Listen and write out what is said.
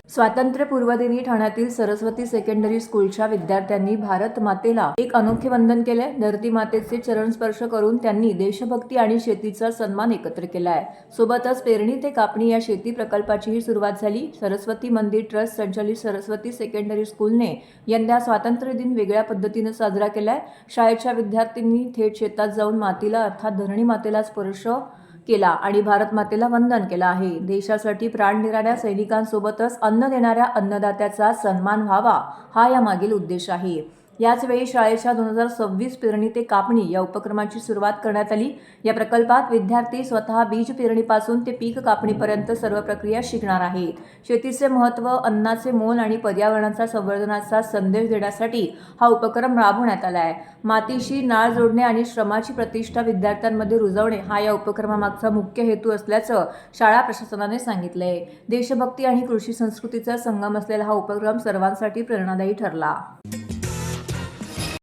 स्वातंत्र्यपूर्वदिनी ठाण्यातील सरस्वती सेकंडरी स्कूलच्या विद्यार्थ्यांनी भारत मातेला एक अनोखे वंदन केले। धरती मातेचे चरण स्पर्श करून त्यांनी देशभक्ती आणि शेतीचा सन्मान एकत्र केला आहे। सोबतच पेरणी ते कापणी या शेती प्रकल्पाचीही सुरुवात झाली। सरस्वती मंदिर ट्रस्ट संचालित सरस्वती सेकंडरी स्कूलने यंदा स्वातंत्र्य दिन वेगळ्या पद्धतीने साजरा केलाय। शाळेच्या विद्यार्थ्यांनी थेट शेतात जाऊन मातीला अर्थात धरणी मातेला स्पर्श केला आणि भारत मातेला वंदन केला आहे। देशासाठी प्राण देणाऱ्या सैनिकांसोबतच अन्न देणाऱ्या अन्नदात्याचा सन्मान व्हावा हा यामागील उद्देश आहे। याचवेळी शाळेच्या 2026 पेरणी ते कापणी या उपक्रमाची सुरुवात करण्यात आली। या प्रकल्पात विद्यार्थी स्वतः बीज पेरणीपासून ते पीक कापणीपर्यंत सर्व प्रक्रिया शिकणार आहेत। शेतीचे महत्त्व, अन्नाचे मोल आणि पर्यावरणाचा संवर्धनाचा संदेश देण्यासाठी हा उपक्रम राबवण्यात आला आहे। मातीशी नाळ जोडणे आणि श्रमाची प्रतिष्ठा विद्यार्थ्यांमध्ये रुजवणे हा या उपक्रमामागचा मुख्य हेतू असल्याचं शाळा प्रशासनाने सांगितले। देशभक्ती आणि कृषी संस्कृतीचा संगम असलेला हा उपक्रम सर्वांसाठी प्रेरणादायी ठरला।